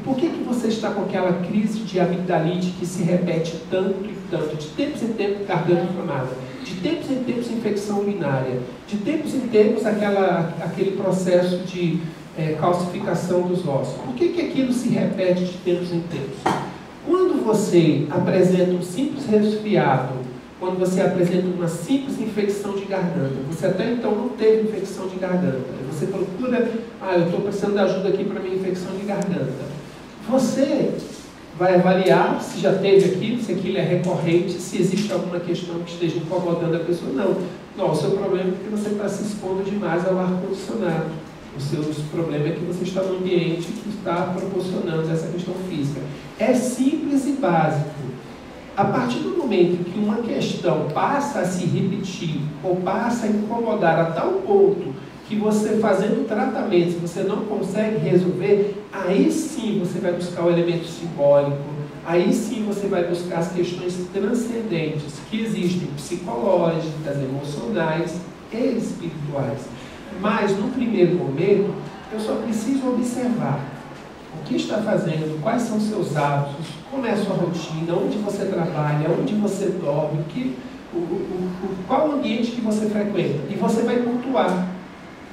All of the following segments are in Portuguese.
Por que você está com aquela crise de amigdalite que se repete tanto e tanto? De tempos em tempos, garganta inflamada. De tempos em tempos, infecção urinária. De tempos em tempos, aquele processo de calcificação dos ossos. Por que aquilo se repete de tempos em tempos? Quando você apresenta um simples resfriado, quando você apresenta uma simples infecção de garganta, você até então não teve infecção de garganta, você procura, eu estou precisando de ajuda aqui para minha infecção de garganta. Você vai avaliar se já teve aquilo, se aquilo é recorrente, se existe alguma questão que esteja incomodando a pessoa. Não, o seu problema é que você está se expondo demais ao ar-condicionado. O seu problema é que você está num ambiente que está proporcionando essa questão física. É simples e básico. A partir do momento que uma questão passa a se repetir ou passa a incomodar a tal ponto que você fazendo tratamento, você não consegue resolver, aí sim você vai buscar o elemento simbólico, aí sim você vai buscar as questões transcendentes que existem, psicológicas, emocionais e espirituais. Mas no primeiro momento, eu só preciso observar o que está fazendo, quais são os seus hábitos, como é a sua rotina, onde você trabalha, onde você dorme, qual o ambiente que você frequenta. E você vai pontuar.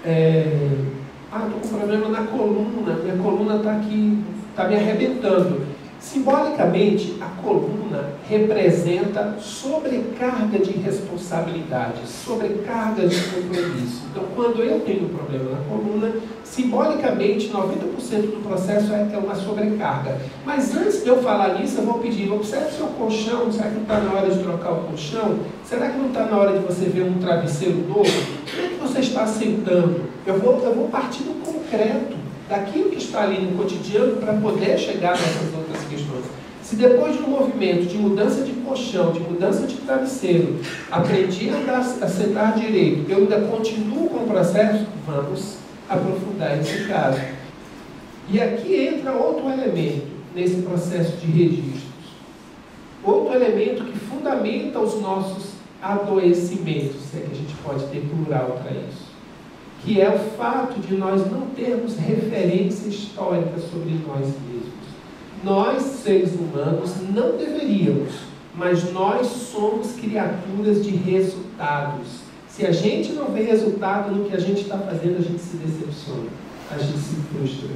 Estou com problema na coluna, minha coluna está aqui, está me arrebentando. Simbolicamente, a coluna representa sobrecarga de responsabilidade, sobrecarga de compromisso. Então, quando eu tenho um problema na coluna, simbolicamente, 90% do processo é uma sobrecarga. Mas antes de eu falar nisso, eu vou pedir, observe o seu colchão, será que não está na hora de trocar o colchão? Será que não está na hora de você ver um travesseiro novo? Como é que você está sentando? Eu vou partir do concreto, daquilo que está ali no cotidiano para poder chegar nessas outras questões. Se depois de um movimento de mudança de colchão, de mudança de travesseiro, aprendi a sentar direito, eu ainda continuo com o processo, vamos aprofundar esse caso. E aqui entra outro elemento nesse processo de registros. Outro elemento que fundamenta os nossos adoecimentos, se é que a gente pode ter plural para isso, que é o fato de nós não termos referência histórica sobre nós mesmos. Nós, seres humanos, não deveríamos, mas nós somos criaturas de resultados. Se a gente não vê resultado no que a gente está fazendo, a gente se decepciona, a gente se frustra.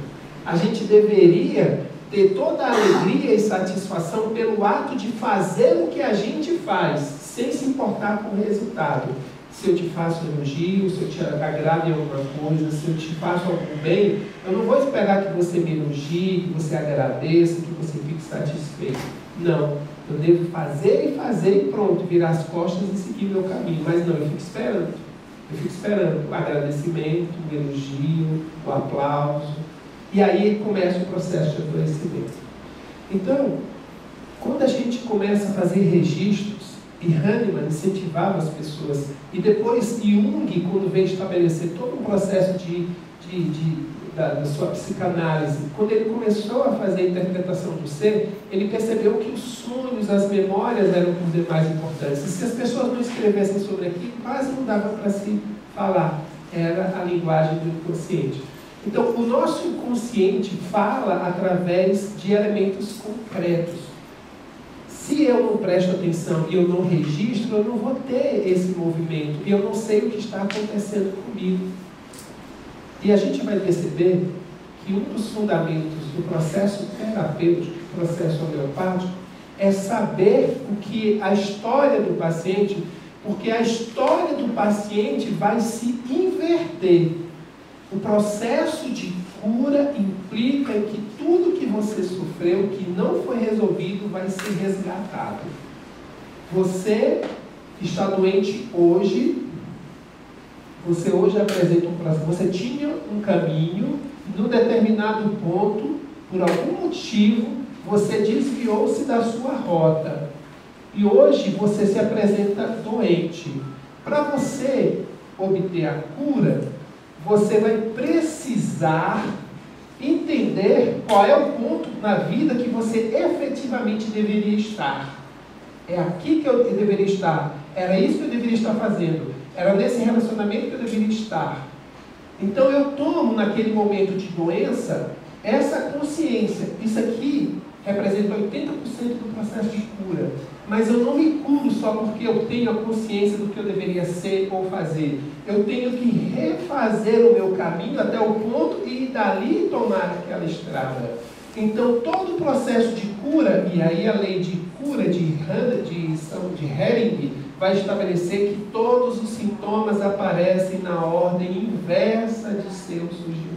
A gente deveria ter toda a alegria e satisfação pelo ato de fazer o que a gente faz, sem se importar com o resultado. Se eu te faço elogio, se eu te agrado em alguma coisa, se eu te faço algum bem, eu não vou esperar que você me elogie, que você agradeça, que você fique satisfeito. Não, eu devo fazer e pronto, virar as costas e seguir meu caminho. Mas não, eu fico esperando. Eu fico esperando o agradecimento, o elogio, o aplauso. E aí começa o processo de adoecimento. Então, quando a gente começa a fazer registros, e Hahnemann incentivava as pessoas, e depois Jung, quando veio estabelecer todo um processo da sua psicanálise, quando ele começou a fazer a interpretação do ser, ele percebeu que os sonhos, as memórias eram por demais importantes. E se as pessoas não escrevessem sobre aquilo, quase não dava para se falar. Era a linguagem do inconsciente. Então, o nosso inconsciente fala através de elementos concretos. Se eu não presto atenção e eu não registro, eu não vou ter esse movimento. E eu não sei o que está acontecendo comigo. E a gente vai perceber que um dos fundamentos do processo terapêutico, do processo homeopático, é saber o que a história do paciente, porque a história do paciente vai se inverter. O processo de cura implica em que tudo que você sofreu, que não foi resolvido, vai ser resgatado. Você está doente hoje, você hoje apresenta um processo, você tinha um caminho, num determinado ponto, por algum motivo, você desviou-se da sua rota. E hoje você se apresenta doente. Para você obter a cura, você vai precisar entender qual é o ponto na vida que você efetivamente deveria estar. É aqui que eu deveria estar. Era isso que eu deveria estar fazendo. Era nesse relacionamento que eu deveria estar. Então eu tomo naquele momento de doença essa consciência, isso aqui representa 80% do processo de cura. Mas eu não me curo só porque eu tenho a consciência do que eu deveria ser ou fazer. Eu tenho que refazer o meu caminho até o ponto e dali tomar aquela estrada. Então, todo o processo de cura, e aí a lei de cura de Hering vai estabelecer que todos os sintomas aparecem na ordem inversa de seu surgimento.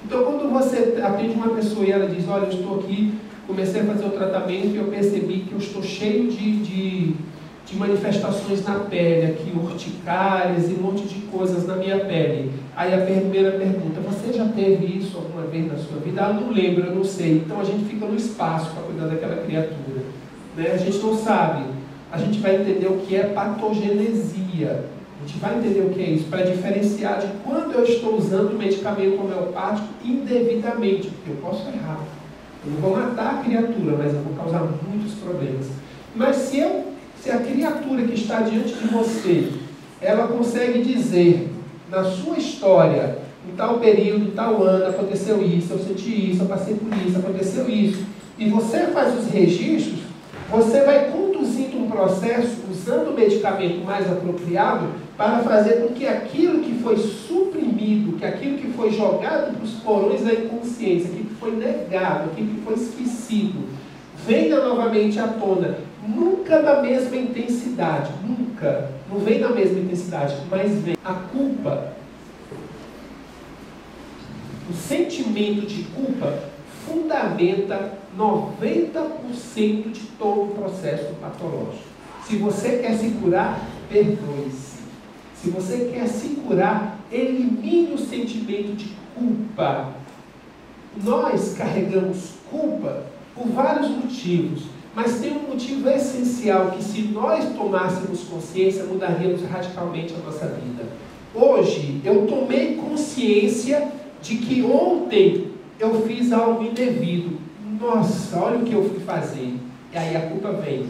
Então, quando você atende uma pessoa e ela diz, olha, eu estou aqui, comecei a fazer o tratamento e eu percebi que eu estou cheio de manifestações na pele, aqui, urticárias e um monte de coisas na minha pele. Aí a primeira pergunta, você já teve isso alguma vez na sua vida? Ah, não lembro, eu não sei. Então a gente fica no espaço para cuidar daquela criatura. Né? A gente não sabe. A gente vai entender o que é patogenesia. A gente vai entender o que é isso, para diferenciar de quando eu estou usando o medicamento homeopático indevidamente, porque eu posso errar. Eu não vou matar a criatura, mas eu vou causar muitos problemas. Mas se a criatura que está diante de você, ela consegue dizer, na sua história, em tal período, em tal ano, aconteceu isso, eu senti isso, eu passei por isso, aconteceu isso, e você faz os registros, você vai conduzindo um processo, usando o medicamento mais apropriado, para fazer com que aquilo que foi suprimido, que aquilo que foi jogado para os porões da inconsciência, aquilo que foi negado, aquilo que foi esquecido, venha novamente à tona. Nunca na mesma intensidade, nunca, não vem na mesma intensidade, mas vem a culpa. O sentimento de culpa fundamenta 90% de todo o processo patológico. Se você quer se curar, perdoe-se. Se você quer se curar, elimine o sentimento de culpa. Nós carregamos culpa por vários motivos, mas tem um motivo essencial que, se nós tomássemos consciência, mudaríamos radicalmente a nossa vida. Hoje, eu tomei consciência de que ontem eu fiz algo indevido. Nossa, olha o que eu fui fazer. E aí a culpa vem.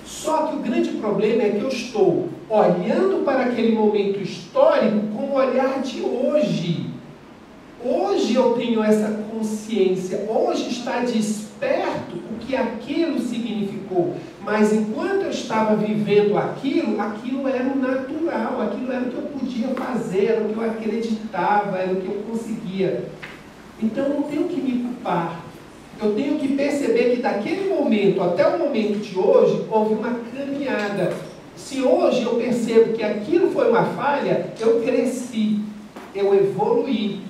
Só que o grande problema é que eu estou olhando para aquele momento histórico com o olhar de hoje. Hoje eu tenho essa consciência, hoje está desperto o que aquilo significou. Mas enquanto eu estava vivendo aquilo era o natural, aquilo era o que eu podia fazer, era o que eu acreditava, era o que eu conseguia. Então eu não tenho que me culpar. Eu tenho que perceber que daquele momento até o momento de hoje, houve uma caminhada. Se hoje eu percebo que aquilo foi uma falha, eu cresci, eu evoluí.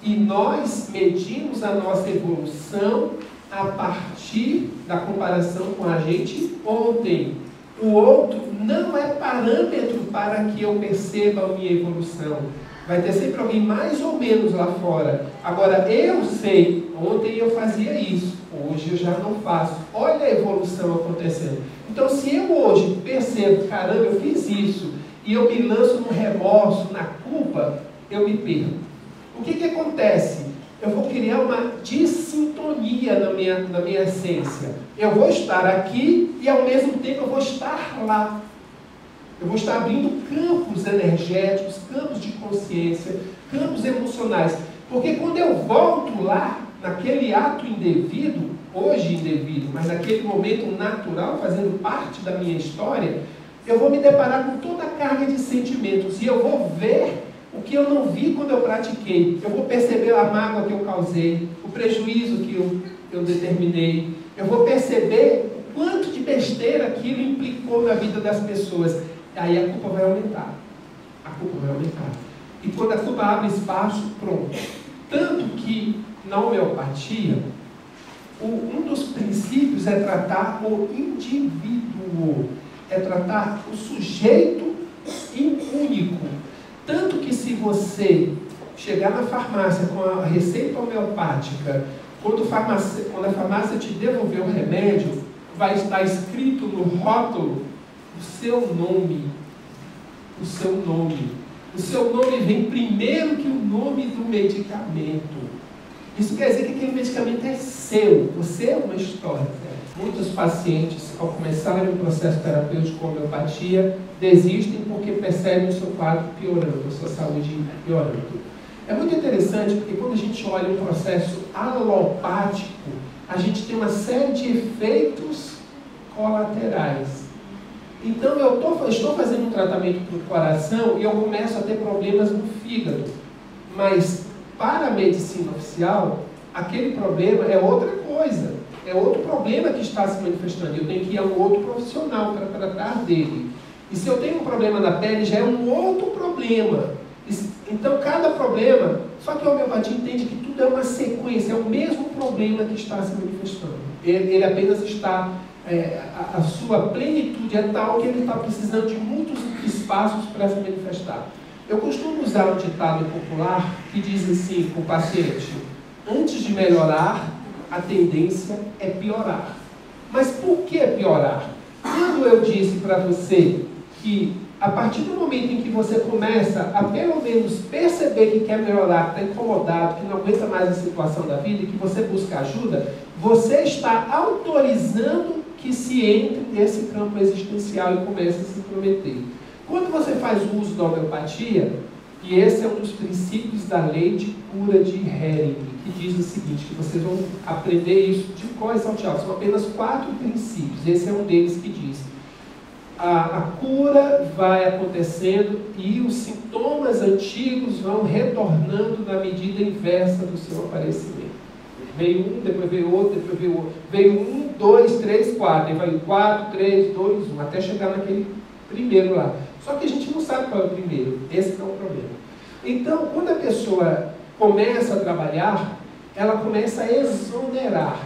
E nós medimos a nossa evolução a partir da comparação com a gente ontem. O outro não é parâmetro para que eu perceba a minha evolução. Vai ter sempre alguém mais ou menos lá fora. Agora, eu sei, ontem eu fazia isso, hoje eu já não faço. Olha a evolução acontecendo. Então, se eu hoje percebo, caramba, eu fiz isso, e eu me lanço no remorso, na culpa, eu me perco. O que acontece? Eu vou criar uma dissintonia na minha essência. Eu vou estar aqui e, ao mesmo tempo, eu vou estar lá. Eu vou estar abrindo campos energéticos, campos de consciência, campos emocionais. Porque quando eu volto lá, naquele ato indevido, hoje indevido, mas naquele momento natural, fazendo parte da minha história, eu vou me deparar com toda a carga de sentimentos. E eu vou ver o que eu não vi quando eu pratiquei. Eu vou perceber a mágoa que eu causei, o prejuízo que eu determinei. Eu vou perceber o quanto de besteira aquilo implicou na vida das pessoas. Aí a culpa vai aumentar. A culpa vai aumentar. E quando a culpa abre espaço, pronto. Tanto que, na homeopatia, um dos princípios é tratar o indivíduo. É tratar o sujeito único. Tanto que, se você chegar na farmácia com a receita homeopática, quando a farmácia te devolver o remédio, vai estar escrito no rótulo o seu nome. O seu nome. O seu nome vem primeiro que o nome do medicamento. Isso quer dizer que aquele medicamento é seu. Você é uma história. Muitos pacientes, ao começarem o processo terapêutico com homeopatia, desistem porque percebem o seu quadro piorando, a sua saúde piorando. É muito interessante porque quando a gente olha um processo alopático, a gente tem uma série de efeitos colaterais. Então eu estou fazendo um tratamento para o coração e eu começo a ter problemas no fígado. Mas para a medicina oficial, aquele problema é outra coisa. É outro problema que está se manifestando. Eu tenho que ir a um outro profissional para tratar dele. E se eu tenho um problema na pele, já é um outro problema. Então, cada problema... Só que a homeopatia entende que tudo é uma sequência, é o mesmo problema que está se manifestando. Ele apenas está... a sua plenitude é tal que ele está precisando de muitos espaços para se manifestar. Eu costumo usar um ditado popular que diz assim para o paciente: antes de melhorar, a tendência é piorar. Mas por que piorar? Quando eu disse para você que a partir do momento em que você começa a pelo menos perceber que quer melhorar, que está incomodado, que não aguenta mais a situação da vida e que você busca ajuda, você está autorizando que se entre nesse campo existencial e comece a se intrometer. Quando você faz o uso da homeopatia, e esse é um dos princípios da lei de cura de Hering, que diz o seguinte, que vocês vão aprender isso de cor e salteado, são apenas 4 princípios, esse é um deles que diz: a cura vai acontecendo e os sintomas antigos vão retornando na medida inversa do seu aparecimento. Veio um, depois veio outro, depois veio outro. Veio 1, 2, 3, 4. Aí vai 4, 3, 2, 1, até chegar naquele primeiro lá. Só que a gente não sabe qual é o primeiro. Esse não é o problema. Então, quando a pessoa começa a trabalhar, ela começa a exonerar.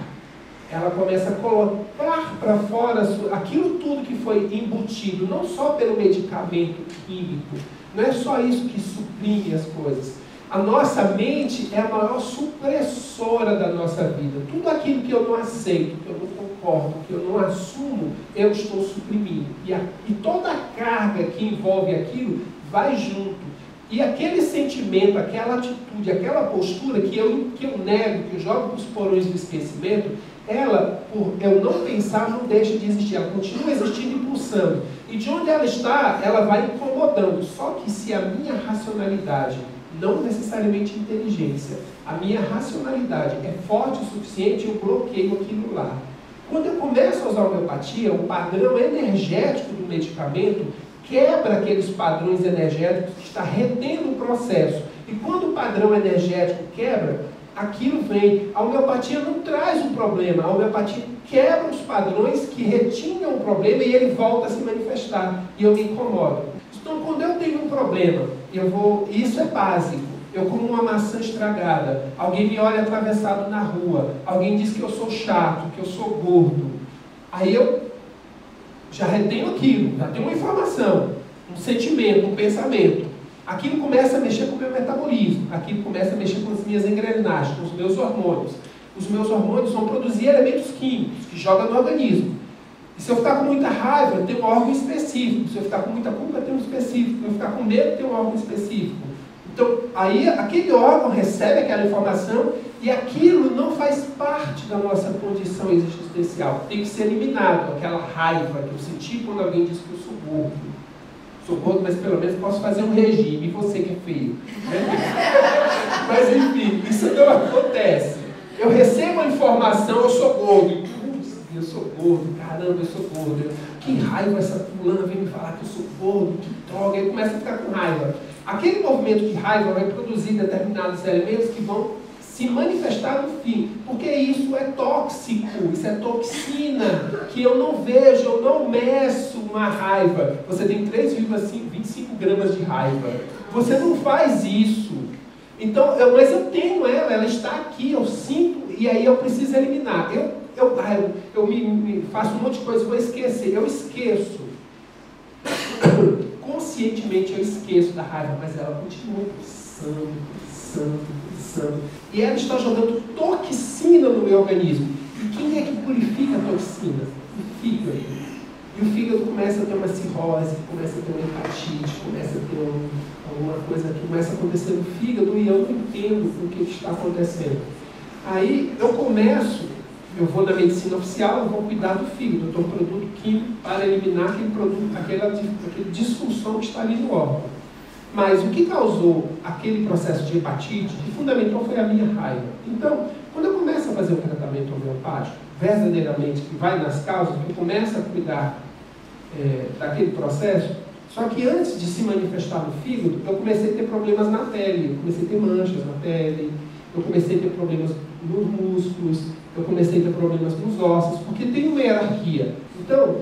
Ela começa a colocar para fora aquilo tudo que foi embutido, não só pelo medicamento químico. Não é só isso que suprime as coisas. A nossa mente é a maior supressora da nossa vida. Tudo aquilo que eu não aceito, que eu não concordo, que eu não assumo, eu estou suprimindo. E toda a carga que envolve aquilo vai junto. E aquele sentimento, aquela atitude, aquela postura que eu nego, que eu jogo para os porões do esquecimento, ela, por eu não pensar, não deixa de existir. Ela continua existindo e pulsando. E de onde ela está, ela vai incomodando. Só que se a minha racionalidade, não necessariamente inteligência, a minha racionalidade é forte o suficiente, eu bloqueio aquilo lá. Quando eu começo a usar a homeopatia, o padrão energético do medicamento quebra aqueles padrões energéticos que está retendo o processo. E quando o padrão energético quebra, aquilo vem. A homeopatia não traz um problema, a homeopatia quebra os padrões que retinham o problema e ele volta a se manifestar. E eu me incomodo. Então, quando eu tenho um problema, isso é básico. Eu como uma maçã estragada, alguém me olha atravessado na rua, alguém diz que eu sou chato, que eu sou gordo. Aí eu já retenho aquilo, já tenho uma informação, um sentimento, um pensamento. Aquilo começa a mexer com o meu metabolismo, aquilo começa a mexer com as minhas engrenagens, com os meus hormônios. Os meus hormônios vão produzir elementos químicos que jogam no organismo. E se eu ficar com muita raiva, eu tenho um órgão específico. Se eu ficar com muita culpa, eu tenho um específico. Se eu ficar com medo, eu tenho um órgão específico. Então, aí aquele órgão recebe aquela informação e aquilo não faz parte da nossa condição existencial. Tem que ser eliminado, aquela raiva que eu senti quando alguém disse que eu sou gordo. Sou gordo, mas pelo menos posso fazer um regime. E você que é feio. Mas enfim, isso não acontece. Eu recebo a informação, eu sou gordo. Eu sou gordo, caramba, eu sou gordo. Que raiva essa fulana vem me falar que eu sou gordo, que droga. Aí começa a ficar com raiva. Aquele movimento de raiva vai produzir determinados elementos que vão se manifestar no fim. Porque isso é tóxico, isso é toxina, que eu não vejo, eu não meço uma raiva. Você tem 3,25 gramas de raiva. Você não faz isso. Então, mas eu tenho ela está aqui, eu sinto, e aí eu preciso eliminar. Eu me faço um monte de coisa, vou esquecer. Eu esqueço. Conscientemente eu esqueço da raiva, mas ela continua pulsando. E ela está jogando toxina no meu organismo. E quem é que purifica a toxina? O fígado. E o fígado começa a ter uma cirrose, começa a ter uma hepatite, começa a ter alguma coisa que começa a acontecer no fígado e eu não entendo o que está acontecendo. Aí eu vou na medicina oficial, eu vou cuidar do fígado, eu dou um produto químico para eliminar aquela disfunção que está ali no órgão. Mas o que causou aquele processo de hepatite, que fundamental foi a minha raiva. Então, quando eu começo a fazer o tratamento homeopático, verdadeiramente, que vai nas causas, eu começo a cuidar daquele processo, só que antes de se manifestar no fígado, eu comecei a ter problemas na pele, eu comecei a ter manchas na pele, eu comecei a ter problemas nos músculos, eu comecei a ter problemas nos ossos, porque tem uma hierarquia. Então,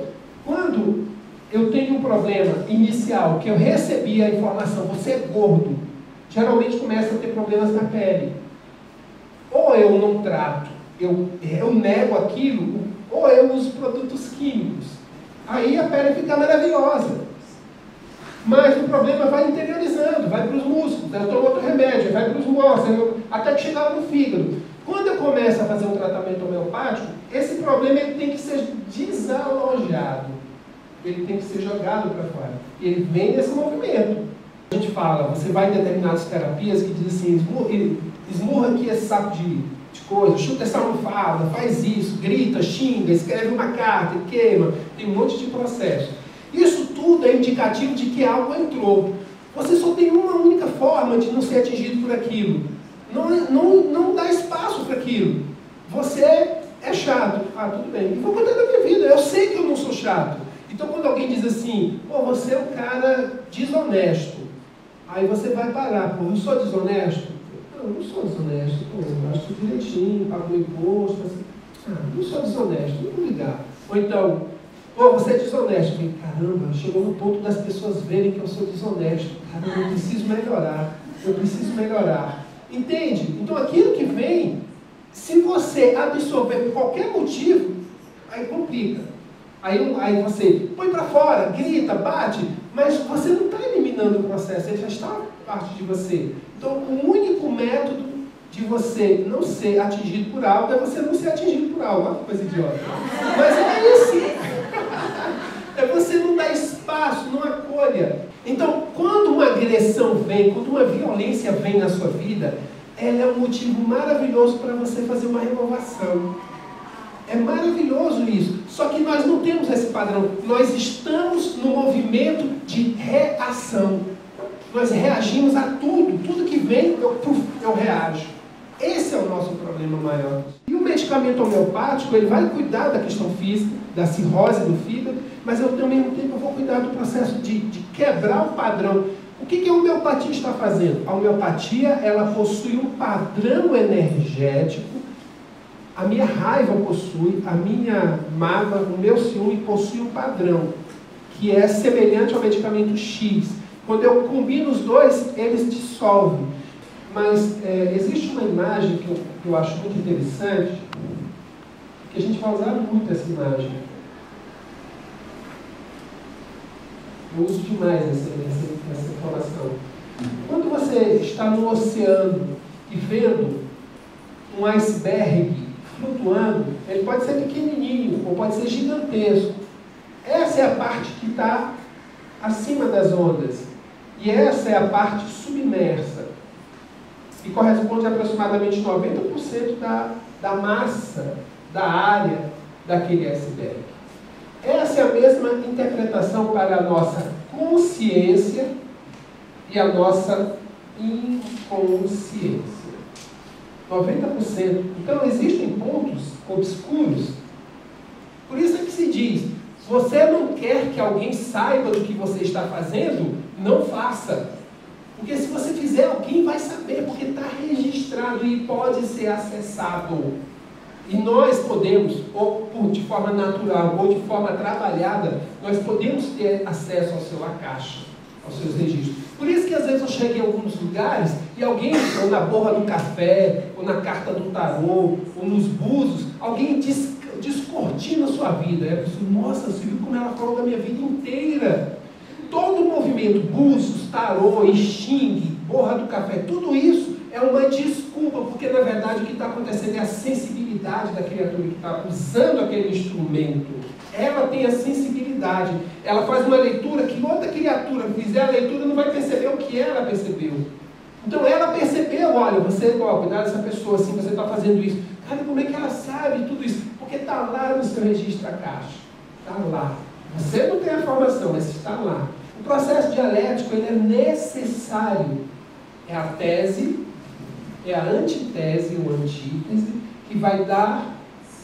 quando eu tenho um problema inicial, que eu recebi a informação, você é gordo, geralmente começa a ter problemas na pele. Ou eu não trato, eu nego aquilo, ou eu uso produtos químicos. Aí a pele fica maravilhosa. Mas o problema vai interiorizando, vai para os músculos, eu tomo outro remédio, vai para os ossos, até que chegar no fígado. Quando eu começo a fazer um tratamento homeopático, esse problema ele tem que ser desalojado. Ele tem que ser jogado para fora. E ele vem nesse movimento. A gente fala, você vai em determinadas terapias que diz assim, esmurra aqui esse saco de coisa, chuta essa almofada, faz isso, grita, xinga, escreve uma carta, queima, tem um monte de processo. Isso tudo é indicativo de que algo entrou. Você só tem uma única forma de não ser atingido por aquilo. Não dá espaço para aquilo. Você é chato. Ah, tudo bem. E vou cuidar da minha vida. Eu sei que eu não sou chato. Então, quando alguém diz assim, pô, você é um cara desonesto, aí você vai parar, pô, eu sou desonesto? Não, eu não sou desonesto, pô, eu gasto direitinho, pago meu imposto, assim. Não sou desonesto, não vou ligar. Ou então, pô, você é desonesto. Eu falei, caramba, chegou no ponto das pessoas verem que eu sou desonesto. Caramba, eu preciso melhorar. Entende? Então, aquilo que vem, se você absorver por qualquer motivo, aí complica. Aí você põe para fora, grita, bate, mas você não está eliminando o processo, ele já está parte de você. Então, o único método de você não ser atingido por algo é você não ser atingido por algo. Olha que coisa idiota. Mas é isso. É você não dar espaço, não acolha. Então, quando uma agressão vem, quando uma violência vem na sua vida, ela é um motivo maravilhoso para você fazer uma renovação. É maravilhoso isso. Só que nós não temos esse padrão. Nós estamos no movimento de reação. Nós reagimos a tudo. Tudo que vem, eu reajo. Esse é o nosso problema maior. E o medicamento homeopático, ele vai cuidar da questão física, da cirrose do fígado, mas ao mesmo tempo eu vou cuidar do processo de quebrar o padrão. O que a homeopatia está fazendo? A homeopatia, ela possui um padrão energético. A minha raiva possui, a minha mágoa, o meu ciúme possui um padrão, que é semelhante ao medicamento X. Quando eu combino os dois, eles dissolvem. Mas existe uma imagem que eu acho muito interessante, que a gente vai usar muito essa imagem. Eu uso demais essa informação. Quando você está no oceano e vendo um iceberg flutuando, ele pode ser pequenininho ou pode ser gigantesco. Essa é a parte que está acima das ondas. E essa é a parte submersa, que corresponde a aproximadamente 90% da massa, da área daquele iceberg. Essa é a mesma interpretação para a nossa consciência e a nossa inconsciência. 90%. Então, existem pontos obscuros. Por isso é que se diz, se você não quer que alguém saiba do que você está fazendo, não faça. Porque se você fizer, alguém vai saber, porque está registrado e pode ser acessado. E nós podemos, ou de forma natural, ou de forma trabalhada, nós podemos ter acesso ao seu caixa, aos seus registros. Por isso que às vezes eu chego em alguns lugares e alguém, ou na borra do café, ou na carta do tarô, ou nos búzios, alguém descortina a sua vida. É assim, nossa, você viu como ela falou da minha vida inteira? Todo o movimento, búzios, tarô, xing, borra do café, tudo isso é uma desculpa, porque na verdade o que está acontecendo é a sensibilidade da criatura que está usando aquele instrumento. Ela tem a sensibilidade, ela faz uma leitura que outra criatura fizer a leitura não vai perceber o que ela percebeu. Então ela percebeu, olha, você, cuidado dessa pessoa assim, você está fazendo isso. Cara, como é que ela sabe tudo isso? Porque está lá no seu registro a caixa. Está lá. Você não tem a informação, mas está lá. O processo dialético ele é necessário. É a tese, é a antitese ou antítese, que vai dar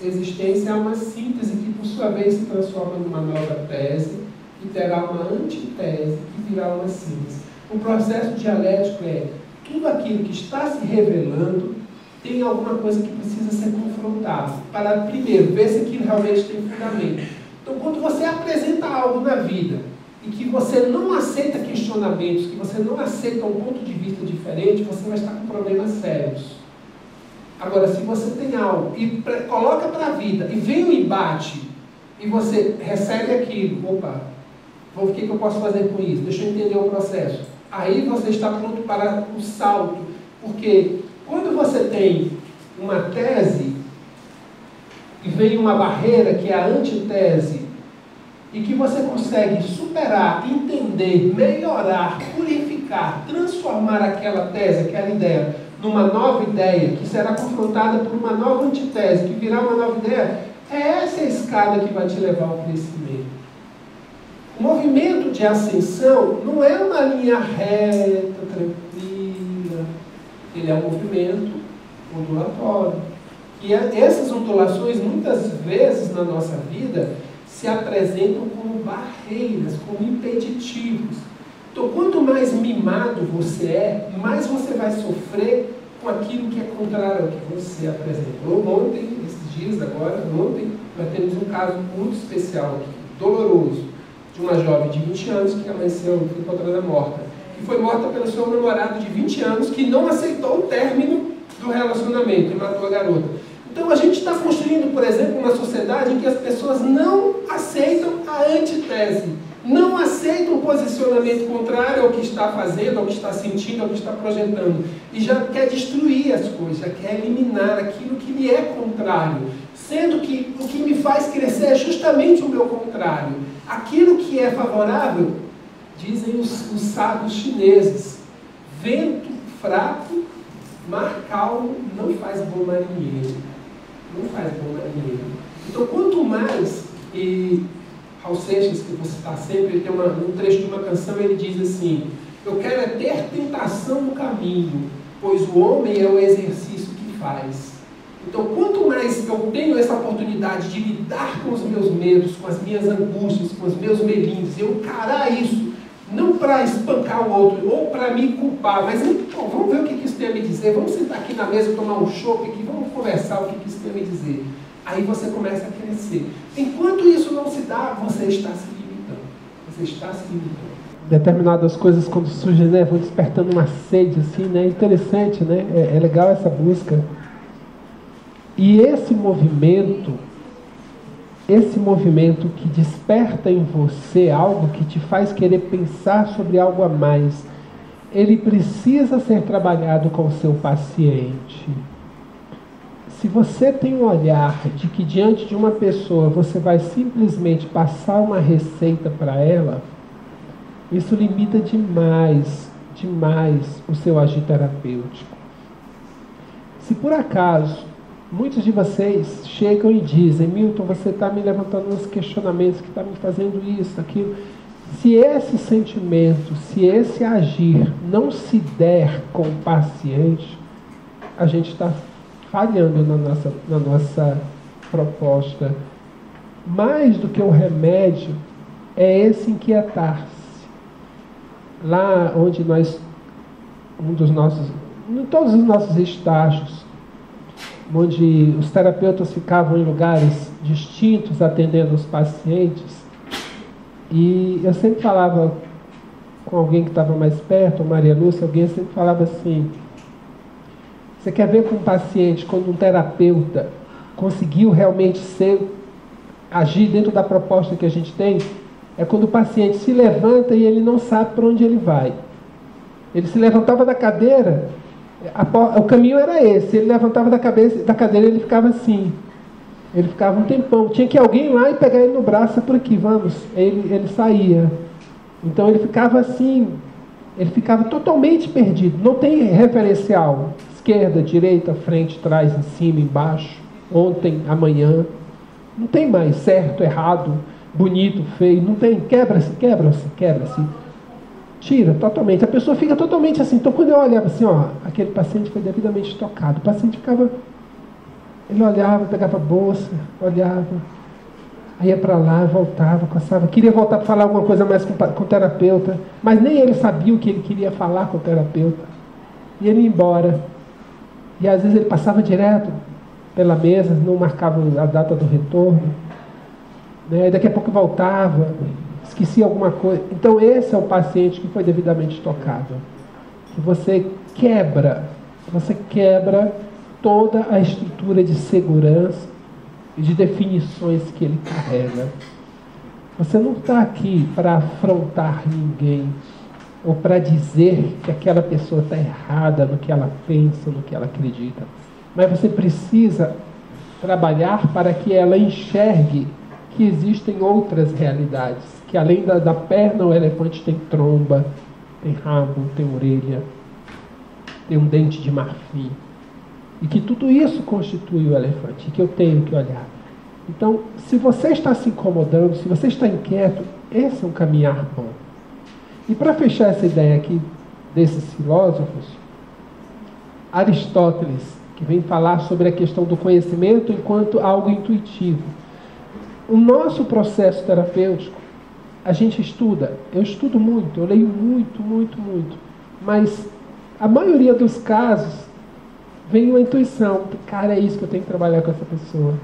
existência a uma síntese que, por sua vez, se transforma numa nova tese e terá uma antitese que virá uma síntese. O processo dialético é tudo aquilo que está se revelando tem alguma coisa que precisa ser confrontado, para, primeiro, ver se aquilo realmente tem fundamento. Então, quando você apresenta algo na vida e que você não aceita questionamentos, que você não aceita um ponto de vista diferente, você vai estar com problemas sérios. Agora, se você tem algo e coloca para a vida e vem um embate e você recebe aquilo, opa, o que eu posso fazer com isso? Deixa eu entender o processo. Aí você está pronto para o salto, porque quando você tem uma tese e vem uma barreira que é a antitese e que você consegue superar, entender, melhorar, purificar, transformar aquela tese, aquela ideia numa nova ideia que será confrontada por uma nova antitese, que virá uma nova ideia, é essa a escada que vai te levar ao crescimento. O movimento de ascensão não é uma linha reta, tranquila. Ele é um movimento ondulatório. E essas ondulações, muitas vezes na nossa vida, se apresentam como barreiras, como impeditivos. Então, quanto mais mimado você é, mais você vai sofrer com aquilo que é contrário ao que você apresentou. Ontem, esses dias agora, ontem, nós temos um caso muito especial aqui, doloroso, de uma jovem de 20 anos que amanheceu encontrada morta. E foi morta pelo seu namorado de 20 anos que não aceitou o término do relacionamento e matou a garota. Então a gente está construindo, por exemplo, uma sociedade em que as pessoas não aceitam a antitese, não aceitam o posicionamento contrário ao que está fazendo, ao que está sentindo, ao que está projetando. E já quer destruir as coisas, já quer eliminar aquilo que lhe é contrário. Sendo que o que me faz crescer é justamente o meu contrário. Aquilo que é favorável, dizem os sábios chineses, vento fraco, mar calmo não faz bom marinheiro. Não faz bom marinheiro. Então, quanto mais, e Raul Seixas, que você está sempre, ele tem um trecho de uma canção, ele diz assim: eu quero é ter tentação no caminho, pois o homem é o exercício que faz. Então, quanto mais eu tenho essa oportunidade de lidar com os meus medos, com as minhas angústias, com os meus melindres, eu encarar isso, não para espancar o outro, ou para me culpar, mas então, vamos ver o que isso tem a me dizer, vamos sentar aqui na mesa, tomar um chopp aqui, vamos conversar o que isso tem a me dizer. Aí você começa a crescer. Enquanto isso não se dá, você está se limitando. Você está se limitando. Determinadas coisas, quando surgem, né, vão despertando uma sede, assim, né? Interessante, né? É legal essa busca. E esse movimento que desperta em você algo que te faz querer pensar sobre algo a mais, ele precisa ser trabalhado com o seu paciente. Se você tem um olhar de que diante de uma pessoa você vai simplesmente passar uma receita para ela, isso limita demais o seu agir terapêutico. Se por acaso muitos de vocês chegam e dizem: Milton, você está me levantando uns questionamentos, que está me fazendo isso, aquilo. Se esse sentimento, se esse agir não se der com o paciente, a gente está falhando na nossa proposta. Mais do que o remédio, é esse inquietar-se. Lá onde nós, em todos os nossos estágios, onde os terapeutas ficavam em lugares distintos atendendo os pacientes, e eu sempre falava com alguém que estava mais perto, Maria Lúcia, alguém sempre falava assim: você quer ver com um paciente quando um terapeuta conseguiu realmente agir dentro da proposta que a gente tem? É quando o paciente se levanta e ele não sabe para onde ele vai. Ele se levantava da cadeira, o caminho era esse, ele levantava da cadeira e ele ficava assim. Ele ficava um tempão, tinha que alguém lá e pegar ele no braço: é por aqui, vamos. Ele saía. Então ele ficava assim, ele ficava totalmente perdido, não tem referencial. Esquerda, direita, frente, trás, em cima, embaixo, ontem, amanhã. Não tem mais certo, errado, bonito, feio, não tem. Quebra-se. Tira totalmente. A pessoa fica totalmente assim. Então, quando eu olhava assim, ó, aquele paciente foi devidamente tocado. O paciente ficava... Ele olhava, pegava a bolsa, olhava, aí ia para lá, voltava, coçava. Queria voltar para falar alguma coisa mais com o terapeuta, mas nem ele sabia o que ele queria falar com o terapeuta. E ele ia embora. E às vezes ele passava direto pela mesa, não marcava a data do retorno. Né? E daqui a pouco voltava, esquecia alguma coisa. Então esse é o paciente que foi devidamente tocado. Que você quebra toda a estrutura de segurança e de definições que ele carrega. Você não está aqui para afrontar ninguém ou para dizer que aquela pessoa está errada no que ela pensa, no que ela acredita. Mas você precisa trabalhar para que ela enxergue que existem outras realidades, que além da perna, o elefante tem tromba, tem rabo, tem orelha, tem um dente de marfim. E que tudo isso constitui o elefante, e que eu tenho que olhar. Então, se você está se incomodando, se você está inquieto, esse é um caminhar bom. E para fechar essa ideia aqui desses filósofos, Aristóteles, que vem falar sobre a questão do conhecimento enquanto algo intuitivo. O nosso processo terapêutico, a gente estuda, eu estudo muito, eu leio muito, mas a maioria dos casos vem uma intuição, cara, é isso que eu tenho que trabalhar com essa pessoa,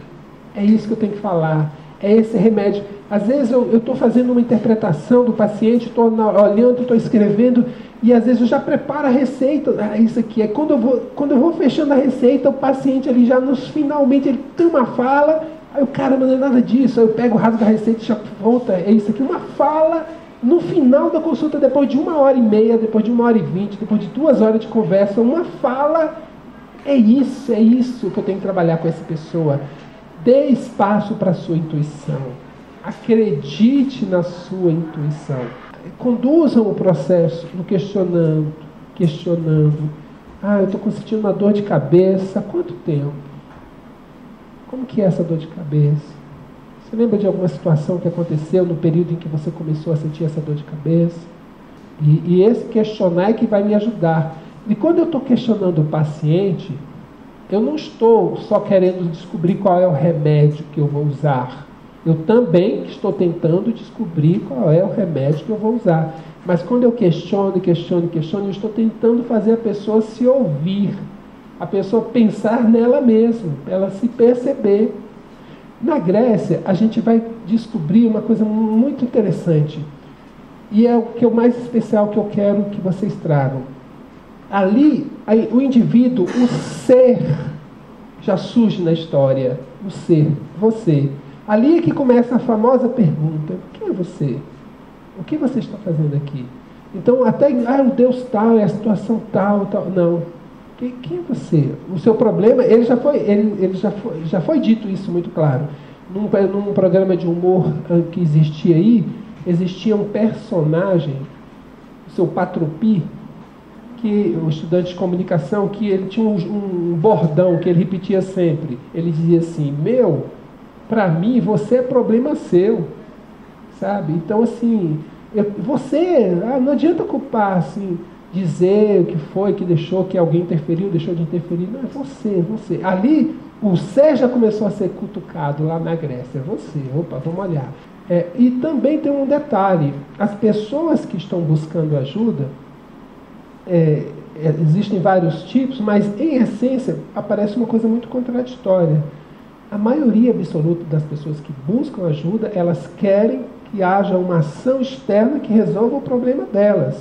é isso que eu tenho que falar, é esse remédio. Às vezes eu estou fazendo uma interpretação do paciente, estou olhando, estou escrevendo, e às vezes eu já preparo a receita, isso aqui, é quando eu vou fechando a receita, o paciente ali já finalmente ele tem uma fala, aí o cara não é nada disso, aí eu pego, rasgo a receita e já volta, é isso aqui, uma fala. No final da consulta, depois de 1h30, depois de 1h20, depois de 2 horas de conversa, uma fala. É isso que eu tenho que trabalhar com essa pessoa. Dê espaço para a sua intuição. Acredite na sua intuição. Conduzam o processo no questionando. Eu estou sentindo uma dor de cabeça. Há quanto tempo? Como que é essa dor de cabeça? Você lembra de alguma situação que aconteceu no período em que você começou a sentir essa dor de cabeça? E esse questionar é que vai me ajudar. E quando eu estou questionando o paciente, eu não estou só querendo descobrir qual é o remédio que eu vou usar. Eu também estou tentando descobrir qual é o remédio que eu vou usar. Mas quando eu questiono, eu estou tentando fazer a pessoa se ouvir, a pessoa pensar nela mesma, ela se perceber. Na Grécia, a gente vai descobrir uma coisa muito interessante. E é o que é o mais especial que eu quero que vocês tragam. Ali, o indivíduo, o ser, já surge na história. O ser, você. Ali é que começa a famosa pergunta: quem é você? O que você está fazendo aqui? Então, até, o Deus tal, é a situação tal. Não. Quem é você? O seu problema, já foi dito isso muito claro. Num programa de humor que existia aí, existia um personagem, o seu Patropi, que o estudante de comunicação, que ele tinha um bordão que ele repetia sempre. Ele dizia assim: para mim, você é problema seu, sabe? Então, assim, não adianta culpar, assim, dizer o que foi, que deixou, que alguém interferiu, deixou de interferir. Não, é você. Ali, o ser já começou a ser cutucado lá na Grécia. É você, vamos olhar. E também tem um detalhe: as pessoas que estão buscando ajuda, existem vários tipos, mas em essência aparece uma coisa muito contraditória. A maioria absoluta das pessoas que buscam ajuda, elas querem que haja uma ação externa que resolva o problema delas.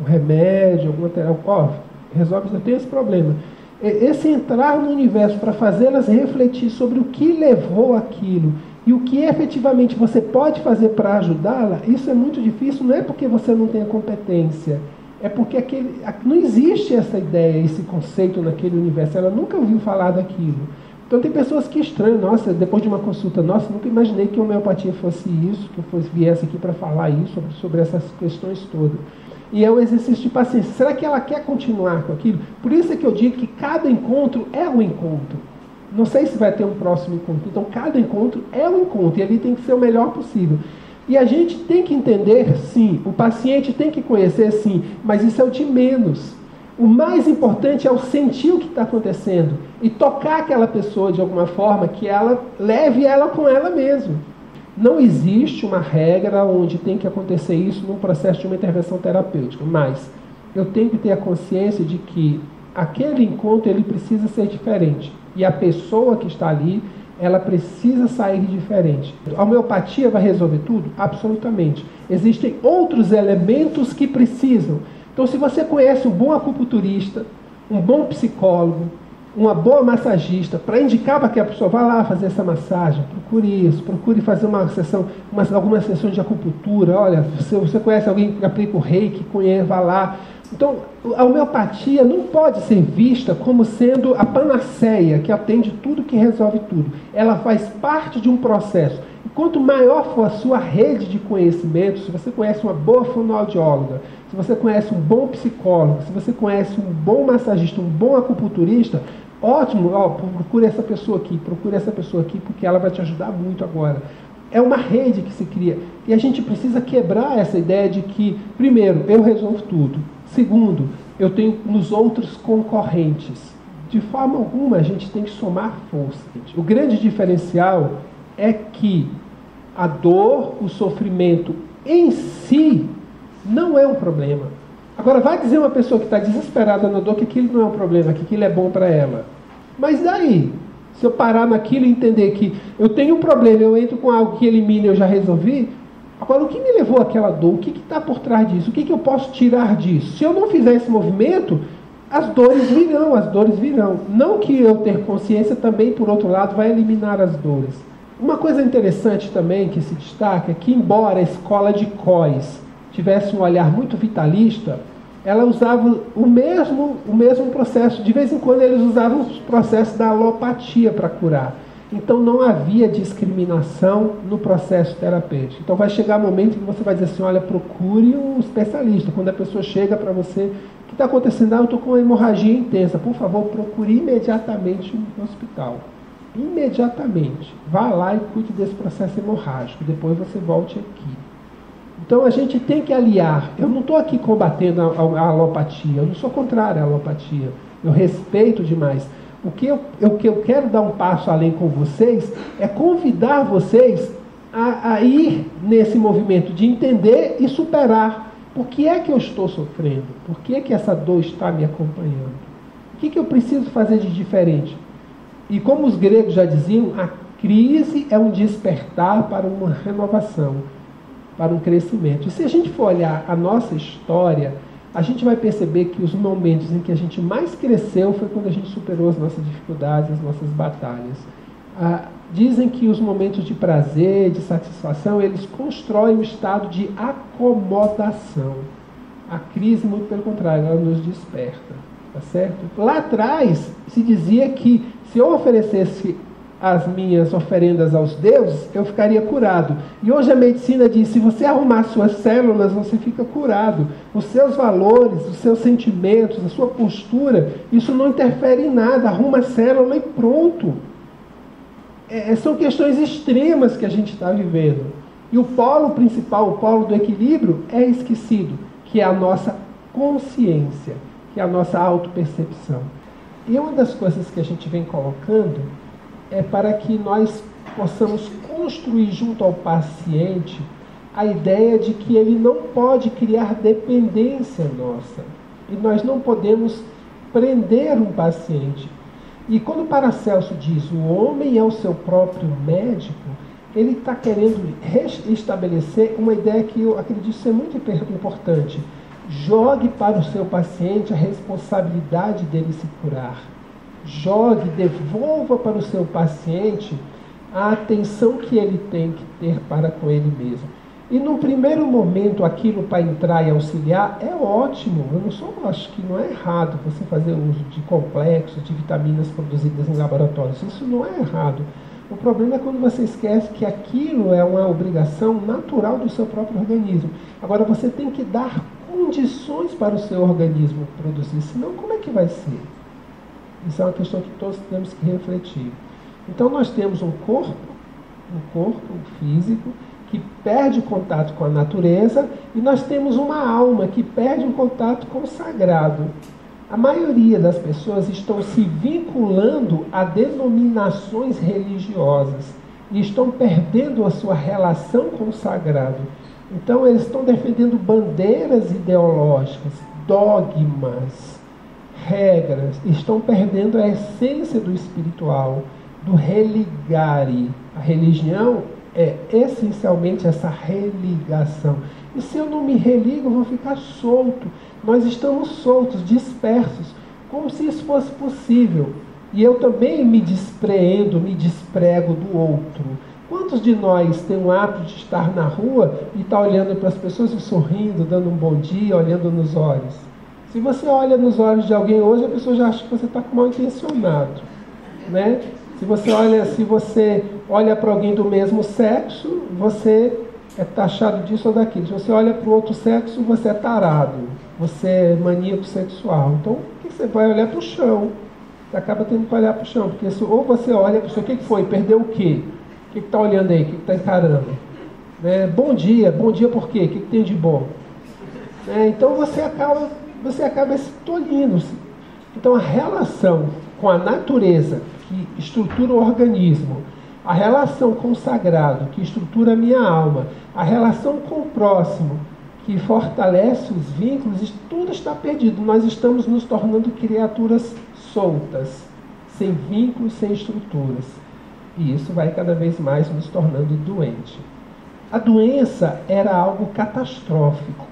Um remédio, alguma terapia, resolve, eu tenho esse problema. Esse entrar no universo para fazê-las refletir sobre o que levou aquilo e o que efetivamente você pode fazer para ajudá-la, isso é muito difícil, não é porque você não tem a competência, é porque não existe essa ideia, esse conceito naquele universo, ela nunca ouviu falar daquilo. Então tem pessoas que estranham, nossa, depois de uma consulta, nunca imaginei que a homeopatia fosse isso, que eu viesse aqui para falar isso, sobre essas questões todas. E é um exercício de paciência. Será que ela quer continuar com aquilo? Por isso é que eu digo que cada encontro é um encontro. Não sei se vai ter um próximo encontro. Então, cada encontro é um encontro. E ali tem que ser o melhor possível. E a gente tem que entender, sim, o paciente tem que conhecer, sim, mas isso é o de menos. O mais importante é o sentir o que está acontecendo e tocar aquela pessoa de alguma forma que ela leve ela com ela mesma. Não existe uma regra onde tem que acontecer isso num processo de uma intervenção terapêutica, mas eu tenho que ter a consciência de que aquele encontro ele precisa ser diferente e a pessoa que está ali, ela precisa sair diferente. A homeopatia vai resolver tudo? Absolutamente. Existem outros elementos que precisam. Então, se você conhece um bom acupunturista, um bom psicólogo, uma boa massagista, para indicar para que a pessoa vá lá fazer essa massagem, procure isso, procure fazer uma sessão, algumas sessões de acupuntura. Olha, se você conhece alguém que aplica o reiki, vá lá. Então, a homeopatia não pode ser vista como sendo a panaceia que atende tudo, que resolve tudo. Ela faz parte de um processo. E quanto maior for a sua rede de conhecimento, se você conhece uma boa fonoaudióloga, se você conhece um bom psicólogo, se você conhece um bom massagista, um bom acupunturista, ótimo, procure essa pessoa aqui, porque ela vai te ajudar muito agora. É uma rede que se cria. E a gente precisa quebrar essa ideia de que, primeiro, eu resolvo tudo. Segundo, eu tenho nos outros concorrentes. De forma alguma, a gente tem que somar força. O grande diferencial é que a dor, o sofrimento em si, não é um problema. Agora, vai dizer uma pessoa que está desesperada na dor que aquilo não é um problema, que aquilo é bom para ela. Mas daí? Se eu parar naquilo e entender que eu tenho um problema, eu entro com algo que elimina e eu já resolvi, agora o que me levou àquela dor? O que está por trás disso? O que eu posso tirar disso? Se eu não fizer esse movimento, as dores virão. Não que eu ter consciência também, por outro lado, vai eliminar as dores. Uma coisa interessante também que se destaca é que, embora a escola de Cois tivesse um olhar muito vitalista, ela usava o mesmo processo. De vez em quando eles usavam os processos da alopatia para curar. Então não havia discriminação no processo terapêutico. Então vai chegar um momento que você vai dizer assim, olha, procure um especialista. Quando a pessoa chega para você, o que está acontecendo? Eu estou com uma hemorragia intensa. Por favor, procure imediatamente um hospital. Imediatamente. Vá lá e cuide desse processo hemorrágico. Depois você volte aqui. Então a gente tem que aliar. Eu não estou aqui combatendo a alopatia. Eu não sou contrário à alopatia. Eu respeito demais. O que eu quero dar um passo além com vocês é convidar vocês a ir nesse movimento de entender e superar. Por que é que eu estou sofrendo? Por que é que essa dor está me acompanhando? O que eu preciso fazer de diferente? E como os gregos já diziam, a crise é um despertar para uma renovação, para um crescimento. E se a gente for olhar a nossa história, a gente vai perceber que os momentos em que a gente mais cresceu foi quando a gente superou as nossas dificuldades, as nossas batalhas. Dizem que os momentos de prazer, de satisfação, eles constroem um estado de acomodação. A crise, muito pelo contrário, ela nos desperta. Tá certo? Lá atrás, se dizia que se eu oferecesse as minhas oferendas aos deuses, eu ficaria curado. E hoje a medicina diz, se você arrumar suas células, você fica curado. Os seus valores, os seus sentimentos, a sua postura, isso não interfere em nada. Arruma a célula e pronto. São questões extremas que a gente está vivendo. E o polo principal, o polo do equilíbrio, é esquecido, que é a nossa consciência, que é a nossa autopercepção. E uma das coisas que a gente vem colocando é para que nós possamos construir junto ao paciente a ideia de que ele não pode criar dependência nossa. E nós não podemos prender um paciente. E quando Paracelso diz o homem é o seu próprio médico, ele está querendo restabelecer uma ideia que eu acredito ser muito importante. Jogue para o seu paciente a responsabilidade dele se curar. Jogue, devolva para o seu paciente a atenção que ele tem que ter para com ele mesmo. E no primeiro momento aquilo para entrar e auxiliar é ótimo. Acho que não é errado você fazer uso de complexos, de vitaminas produzidas em laboratórios. Isso não é errado. O problema é quando você esquece que aquilo é uma obrigação natural do seu próprio organismo. Agora você tem que dar condições para o seu organismo produzir, senão como é que vai ser? Isso é uma questão que todos temos que refletir. Então nós temos um corpo físico, que perde contato com a natureza, e nós temos uma alma que perde o contato com o sagrado. A maioria das pessoas estão se vinculando a denominações religiosas e estão perdendo a sua relação com o sagrado. Então eles estão defendendo bandeiras ideológicas, dogmas, regras, estão perdendo a essência do espiritual, do religare. A religião é essencialmente essa religação. E se eu não me religo, eu vou ficar solto. Nós estamos soltos, dispersos, como se isso fosse possível. E eu também me despreendo, me desprego do outro. Quantos de nós tem o hábito de estar na rua e está olhando para as pessoas e sorrindo, dando um bom dia, olhando nos olhos? Se você olha nos olhos de alguém hoje, a pessoa já acha que você está mal intencionado, né? Se você olha para alguém do mesmo sexo, você é taxado disso ou daquilo. Se você olha para o outro sexo, você é tarado, você é maníaco sexual. Então, o que você vai olhar para o chão? Você acaba tendo que olhar para o chão, porque ou você olha para o chão, o que foi? Perdeu o quê? O que está olhando aí? O que está encarando? Né? Bom dia por quê? O que tem de bom? Né? Então você acaba se tolhindo-se. Então a relação com a natureza, que estrutura o organismo, a relação com o sagrado, que estrutura a minha alma, a relação com o próximo, que fortalece os vínculos, tudo está perdido. Nós estamos nos tornando criaturas soltas, sem vínculos, sem estruturas. E isso vai cada vez mais nos tornando doente. A doença era algo catastrófico.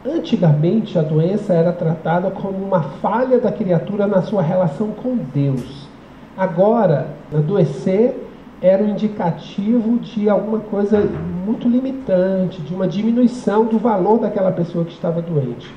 Antigamente, a doença era tratada como uma falha da criatura na sua relação com Deus. Agora, adoecer era um indicativo de alguma coisa muito limitante, de uma diminuição do valor daquela pessoa que estava doente.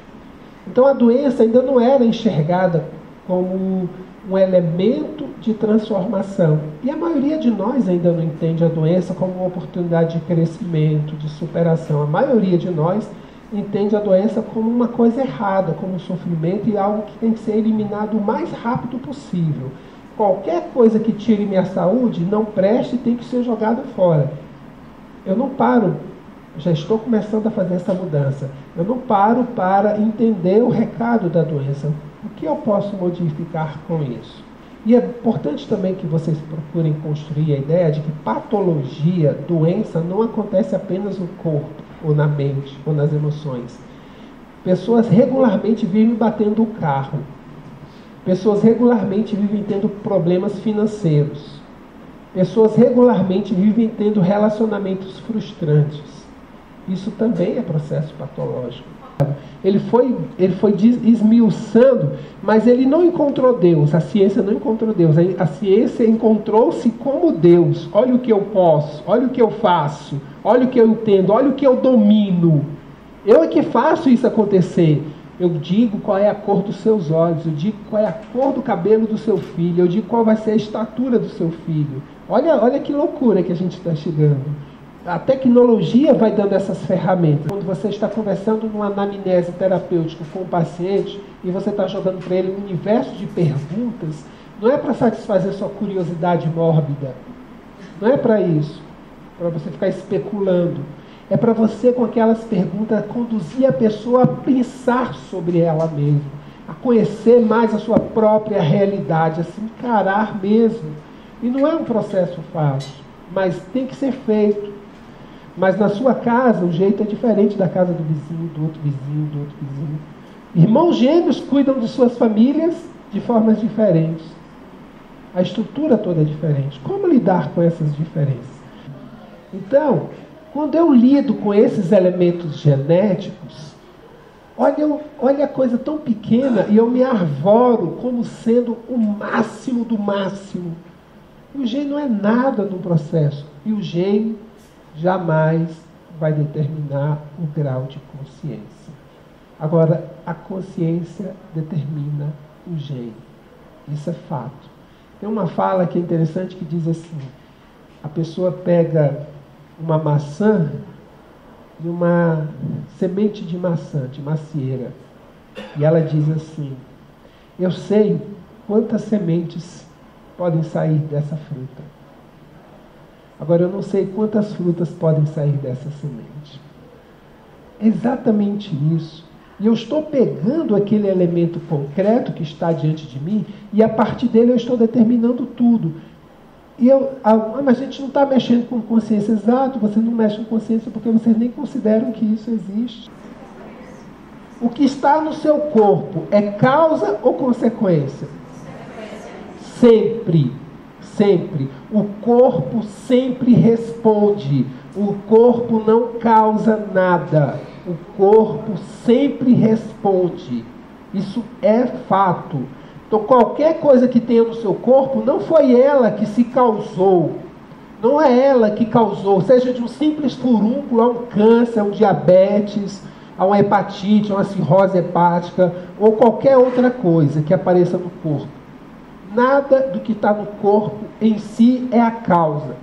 Então, a doença ainda não era enxergada como um elemento de transformação. E a maioria de nós ainda não entende a doença como uma oportunidade de crescimento, de superação. A maioria de nós entende a doença como uma coisa errada, como um sofrimento e algo que tem que ser eliminado o mais rápido possível. Qualquer coisa que tire minha saúde, não preste, tem que ser jogado fora. Eu não paro, já estou começando a fazer essa mudança, eu não paro para entender o recado da doença. O que eu posso modificar com isso? E é importante também que vocês procurem construir a ideia de que patologia, doença, não acontece apenas no corpo, ou na mente, ou nas emoções. Pessoas regularmente vivem batendo o carro. Pessoas regularmente vivem tendo problemas financeiros. Pessoas regularmente vivem tendo relacionamentos frustrantes. Isso também é processo patológico. Ele foi esmiuçando, mas ele não encontrou Deus. A ciência não encontrou Deus. A ciência encontrou-se como Deus. Olha o que eu posso, olha o que eu faço, olha o que eu entendo, olha o que eu domino. Eu é que faço isso acontecer. Eu digo qual é a cor dos seus olhos, eu digo qual é a cor do cabelo do seu filho, eu digo qual vai ser a estatura do seu filho. Olha que loucura que a gente está chegando. A tecnologia vai dando essas ferramentas. Quando você está conversando numa anamnese terapêutica com o paciente e você está jogando para ele um universo de perguntas, não é para satisfazer sua curiosidade mórbida. Não é para isso. Para você ficar especulando. É para você, com aquelas perguntas, conduzir a pessoa a pensar sobre ela mesma, a conhecer mais a sua própria realidade, a se encarar mesmo. E não é um processo fácil, mas tem que ser feito. Mas na sua casa, o jeito é diferente da casa do vizinho, do outro vizinho, do outro vizinho. Irmãos gêmeos cuidam de suas famílias de formas diferentes. A estrutura toda é diferente. Como lidar com essas diferenças? Então, quando eu lido com esses elementos genéticos, olha a coisa tão pequena e eu me arvoro como sendo o máximo do máximo. E o gene não é nada no processo. E o gene jamais vai determinar o grau de consciência. Agora, a consciência determina o gene. Isso é fato. Tem uma fala que é interessante que diz assim: a pessoa pega uma maçã e uma semente de maçã, de macieira, e ela diz assim: eu sei quantas sementes podem sair dessa fruta. Agora, eu não sei quantas frutas podem sair dessa semente. Exatamente isso. E eu estou pegando aquele elemento concreto que está diante de mim e a partir dele eu estou determinando tudo. Mas a gente não está mexendo com consciência. Exato, você não mexe com consciência porque vocês nem consideram que isso existe. O que está no seu corpo é causa ou consequência? Sempre, sempre. O corpo sempre responde. O corpo não causa nada. O corpo sempre responde. Isso é fato. Então, qualquer coisa que tenha no seu corpo, não foi ela que se causou. Não é ela que causou. Seja de um simples furúnculo a um câncer, a um diabetes, a uma hepatite, a uma cirrose hepática, ou qualquer outra coisa que apareça no corpo. Nada do que está no corpo em si é a causa.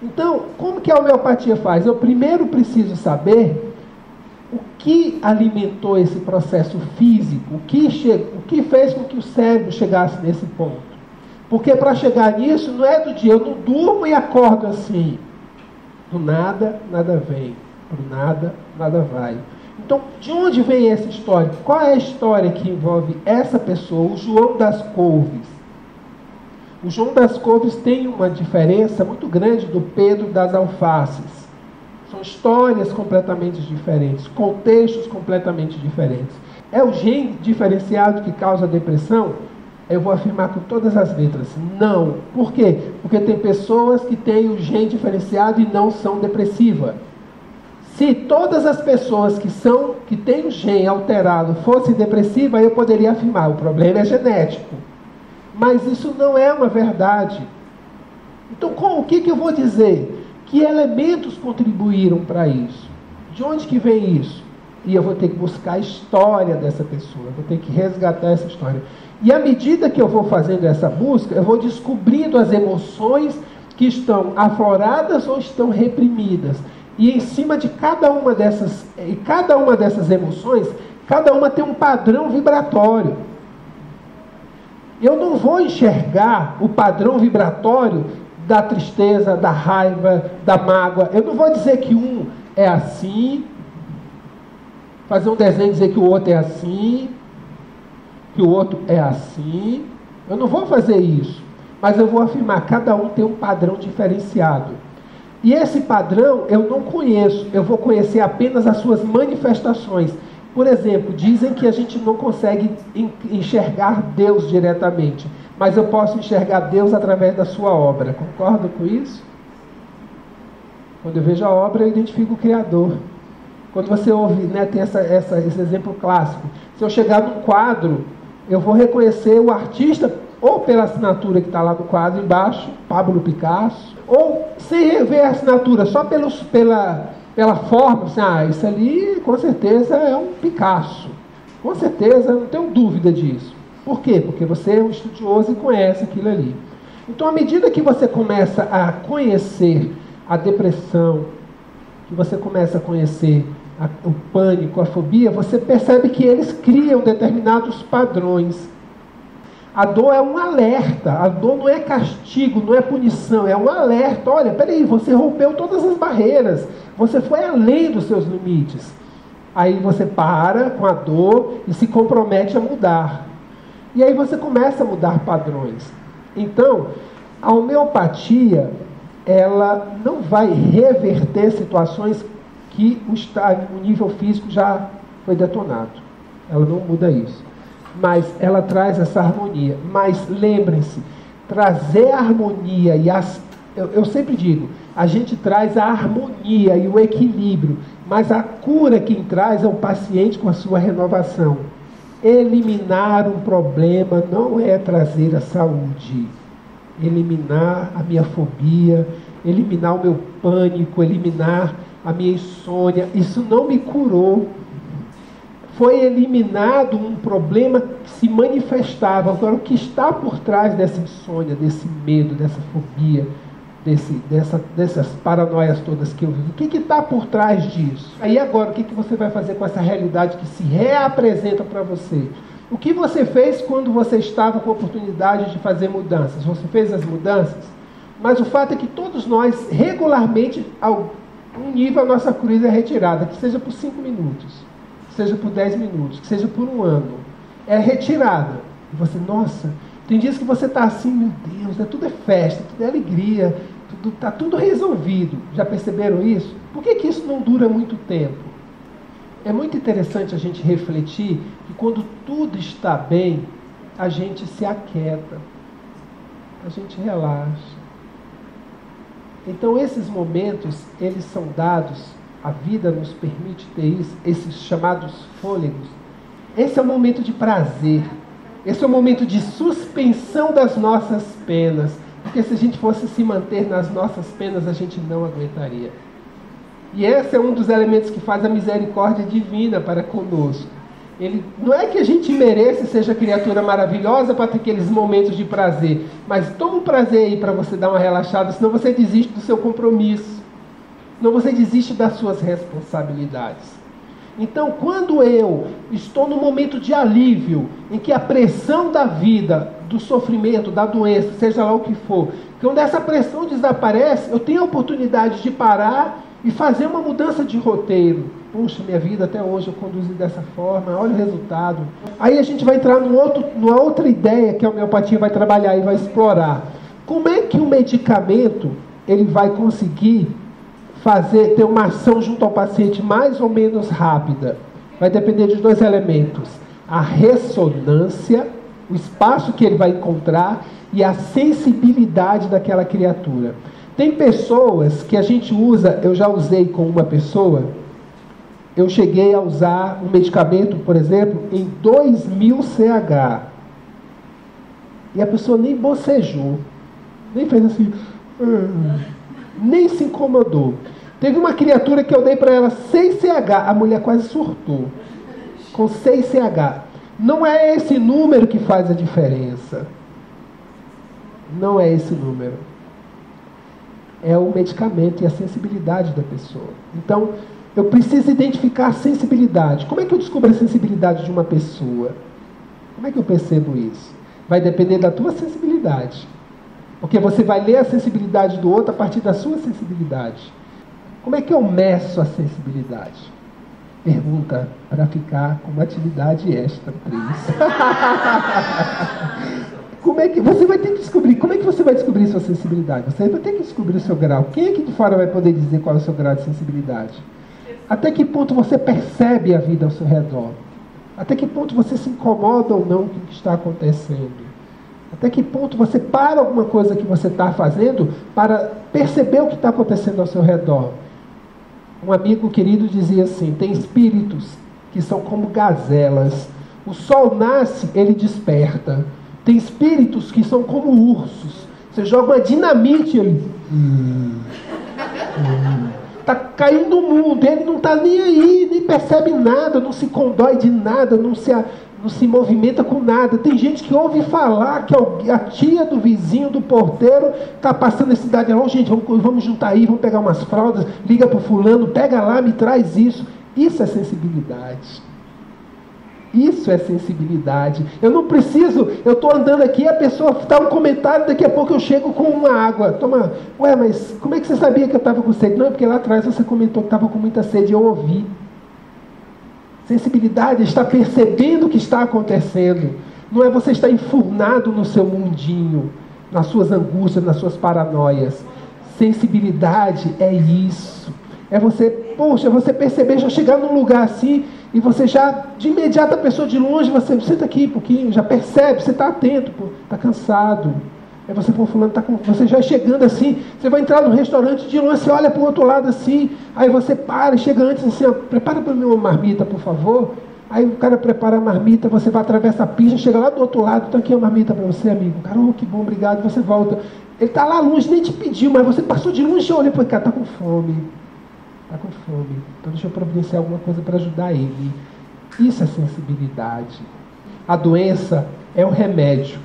Então, como que a homeopatia faz? Eu primeiro preciso saber o que alimentou esse processo físico, o que fez com que o cérebro chegasse nesse ponto. Porque para chegar nisso, não é do dia, eu não durmo e acordo assim. Do nada, nada vem. Do nada, nada vai. Então, de onde vem essa história? Qual é a história que envolve essa pessoa, o João das Couves? O João das Couves tem uma diferença muito grande do Pedro das Alfaces. São histórias completamente diferentes, contextos completamente diferentes. É o gene diferenciado que causa depressão? Eu vou afirmar com todas as letras, não. Por quê? Porque tem pessoas que têm o gene diferenciado e não são depressivas. Se todas as pessoas que têm o gene alterado fossem depressivas, eu poderia afirmar, o problema é genético. Mas isso não é uma verdade. Então, o que eu vou dizer? Que elementos contribuíram para isso? De onde que vem isso? E eu vou ter que buscar a história dessa pessoa, eu vou ter que resgatar essa história. E à medida que eu vou fazendo essa busca, eu vou descobrindo as emoções que estão afloradas ou estão reprimidas. E em cima de cada uma dessas emoções, cada uma tem um padrão vibratório. Eu não vou enxergar o padrão vibratório da tristeza, da raiva, da mágoa. Eu não vou dizer que um é assim, fazer um desenho e dizer que o outro é assim, que o outro é assim. Eu não vou fazer isso, mas eu vou afirmar, cada um tem um padrão diferenciado. E esse padrão eu não conheço, eu vou conhecer apenas as suas manifestações. Por exemplo, dizem que a gente não consegue enxergar Deus diretamente, mas eu posso enxergar Deus através da sua obra. Concorda com isso? Quando eu vejo a obra, eu identifico o Criador. Quando você ouve, né, tem esse exemplo clássico. Se eu chegar num quadro, eu vou reconhecer o artista ou pela assinatura que está lá no quadro embaixo, Pablo Picasso, ou sem ver a assinatura, só pela forma, assim, isso ali com certeza é um Picasso. Com certeza, não tenho dúvida disso. Por quê? Porque você é um estudioso e conhece aquilo ali. Então, à medida que você começa a conhecer a depressão, que você começa a conhecer o pânico, a fobia, você percebe que eles criam determinados padrões. A dor é um alerta, a dor não é castigo, não é punição, é um alerta. Olha, peraí, você rompeu todas as barreiras, você foi além dos seus limites. Aí você para com a dor e se compromete a mudar. E aí você começa a mudar padrões. Então, a homeopatia, ela não vai reverter situações que o nível físico já foi detonado. Ela não muda isso. Mas ela traz essa harmonia. Mas lembrem-se, trazer a harmonia e eu sempre digo, a gente traz a harmonia e o equilíbrio, mas a cura quem traz é o paciente com a sua renovação. Eliminar um problema não é trazer a saúde. Eliminar a minha fobia, eliminar o meu pânico, eliminar a minha insônia, isso não me curou. Foi eliminado um problema que se manifestava. Agora, o que está por trás dessa insônia, desse medo, dessa fobia, dessas paranoias todas que eu vivo? O que está por trás disso? Aí agora, o que você vai fazer com essa realidade que se reapresenta para você? O que você fez quando você estava com a oportunidade de fazer mudanças? Você fez as mudanças? Mas o fato é que todos nós, regularmente, um nível a nossa cruz é retirada, que seja por 5 minutos, que seja por 10 minutos, que seja por 1 ano. É retirada. E você, nossa, tem dias que você está assim, meu Deus, né? Tudo é festa, tudo é alegria, está tudo resolvido. Já perceberam isso? Por que isso não dura muito tempo? É muito interessante a gente refletir que quando tudo está bem, a gente se aquieta, a gente relaxa. Então esses momentos, eles são dados, a vida nos permite ter isso, esses chamados fôlegos. Esse é o momento de prazer, esse é o momento de suspensão das nossas penas, porque se a gente fosse se manter nas nossas penas, a gente não aguentaria. E esse é um dos elementos que faz a misericórdia divina para conosco. Ele, não é que a gente mereça e seja criatura maravilhosa para ter aqueles momentos de prazer, mas toma um prazer aí para você dar uma relaxada, senão você desiste do seu compromisso, senão você desiste das suas responsabilidades. Então, quando eu estou num momento de alívio, em que a pressão da vida, do sofrimento, da doença, seja lá o que for, quando essa pressão desaparece, eu tenho a oportunidade de parar e fazer uma mudança de roteiro. Puxa, minha vida até hoje eu conduzi dessa forma, olha o resultado. Aí a gente vai entrar numa outra ideia que a homeopatia vai trabalhar e vai explorar. Como é que o medicamento ele vai conseguir ter uma ação junto ao paciente mais ou menos rápida? Vai depender de 2 elementos. A ressonância, o espaço que ele vai encontrar, e a sensibilidade daquela criatura. Tem pessoas que a gente usa, eu já usei com uma pessoa, eu cheguei a usar um medicamento, por exemplo, em 2000 CH. E a pessoa nem bocejou, nem fez assim, nem se incomodou. Teve uma criatura que eu dei para ela 6 CH, a mulher quase surtou, com 6 CH. Não é esse número que faz a diferença. Não é esse número. É o medicamento e a sensibilidade da pessoa. Então, eu preciso identificar a sensibilidade. Como é que eu descubro a sensibilidade de uma pessoa? Como é que eu percebo isso? Vai depender da tua sensibilidade. Porque você vai ler a sensibilidade do outro a partir da sua sensibilidade. Como é que eu meço a sensibilidade? Pergunta para ficar com uma atividade extra, Cris. Você vai ter que descobrir. Como é que você vai descobrir sua sensibilidade? Você vai ter que descobrir o seu grau. Quem aqui de fora vai poder dizer qual é o seu grau de sensibilidade? Até que ponto você percebe a vida ao seu redor? Até que ponto você se incomoda ou não com o que está acontecendo? Até que ponto você para alguma coisa que você está fazendo para perceber o que está acontecendo ao seu redor? Um amigo querido dizia assim, tem espíritos que são como gazelas. O sol nasce, ele desperta. Tem espíritos que são como ursos. Você joga uma dinamite, ele... Está caindo o mundo, ele não está nem aí, nem percebe nada, não se condói de nada, não se movimenta com nada. Tem gente que ouve falar que a tia do vizinho, do porteiro, está passando essa cidade. Oh, gente, vamos juntar aí, vamos pegar umas fraldas, liga para o fulano, pega lá, me traz isso. Isso é sensibilidade. Isso é sensibilidade. Eu não preciso, eu estou andando aqui, a pessoa dá um comentário, daqui a pouco eu chego com uma água. Toma, ué, mas como é que você sabia que eu estava com sede? Não, é porque lá atrás você comentou que estava com muita sede e eu ouvi. Sensibilidade é estar percebendo o que está acontecendo. Não é você estar enfurnado no seu mundinho, nas suas angústias, nas suas paranoias. Sensibilidade é isso. É você, poxa, você perceber, já chegar num lugar assim, e você já, de imediato, a pessoa de longe, você senta aqui um pouquinho, já percebe, você está atento, está cansado. Aí você, pô, fulano, você já chegando assim, você vai entrar no restaurante, de longe, você olha para o outro lado assim, aí você para, chega antes assim, ó, prepara para mim uma marmita, por favor. Aí o cara prepara a marmita, você vai atravessar a pista, chega lá do outro lado, está aqui a marmita para você, amigo. Cara, oh, que bom, obrigado, você volta. Ele está lá longe, nem te pediu, mas você passou de longe e olhou e falou, cara, está com fome. Está com fome, então deixa eu providenciar alguma coisa para ajudar ele. Isso é sensibilidade. A doença é um remédio.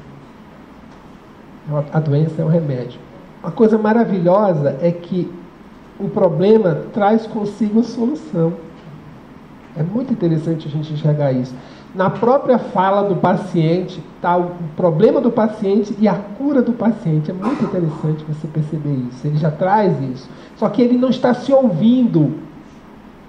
A doença é um remédio. Uma coisa maravilhosa é que o problema traz consigo a solução. É muito interessante a gente enxergar isso. na própria fala do paciente está o problema do paciente e a cura do paciente. É muito interessante você perceber isso. Ele já traz isso. Só que ele não está se ouvindo.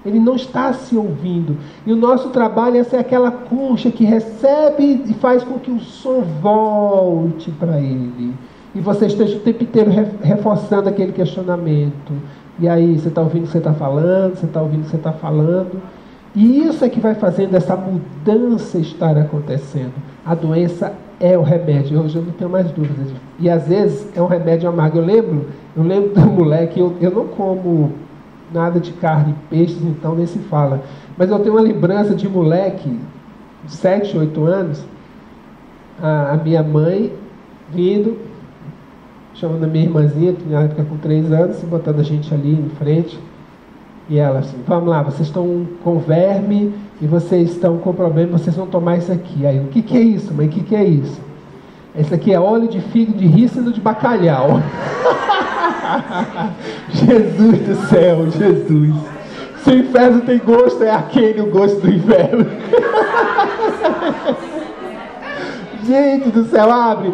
Ele não está se ouvindo. E o nosso trabalho é ser aquela concha que recebe e faz com que o som volte para ele. E você esteja o tempo inteiro reforçando aquele questionamento. E aí, você está ouvindo o que você está falando, você está ouvindo o que você está falando. E isso é que vai fazendo essa mudança estar acontecendo. A doença é o remédio. Hoje eu não tenho mais dúvidas. E às vezes é um remédio amargo. Eu lembro do moleque, eu não como nada de carne e peixes, então nem se fala. Mas eu tenho uma lembrança de moleque, de 7, 8 anos, a minha mãe vindo, chamando a minha irmãzinha, que na época com 3 anos, e botando a gente ali em frente. E ela assim, vamos lá, vocês estão com verme e vocês estão com problema, vocês vão tomar isso aqui. Aí, o que é isso, mãe? O que é isso? Esse aqui é óleo de figo de rícino de bacalhau. Jesus do céu, Jesus. Se o inferno tem gosto, é aquele o gosto do inferno. Gente do céu, abre.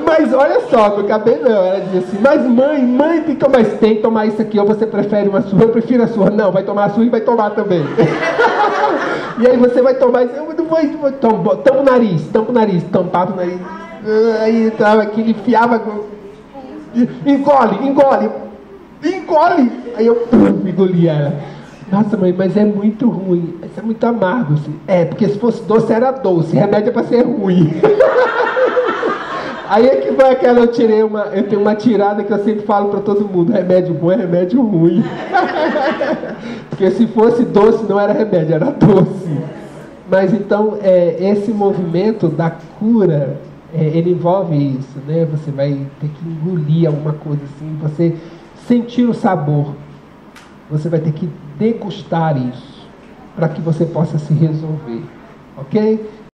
Mas olha só, meu cabelo não. Ela dizia assim, mas mãe, tem que tomar isso aqui. Ou você prefere uma sua? Eu prefiro a sua. Não, vai tomar a sua e vai tomar também. E aí você vai tomar isso. Eu não vou. Tampa o nariz, tampava o nariz. Aí entrava aqui, ele enfiava. Engole. Aí eu engoli ela. Nossa, mãe, mas é muito ruim. Isso é muito amargo. Assim. É, porque se fosse doce era doce. Remédio é pra ser ruim. Aí é que vai aquela, eu tenho uma tirada que eu sempre falo para todo mundo, remédio bom é remédio ruim. Porque se fosse doce não era remédio, era doce. Mas então, esse movimento da cura, ele envolve isso, né? Você vai ter que engolir alguma coisa assim, você sentir o sabor. Você vai ter que degustar isso, para que você possa se resolver. Ok?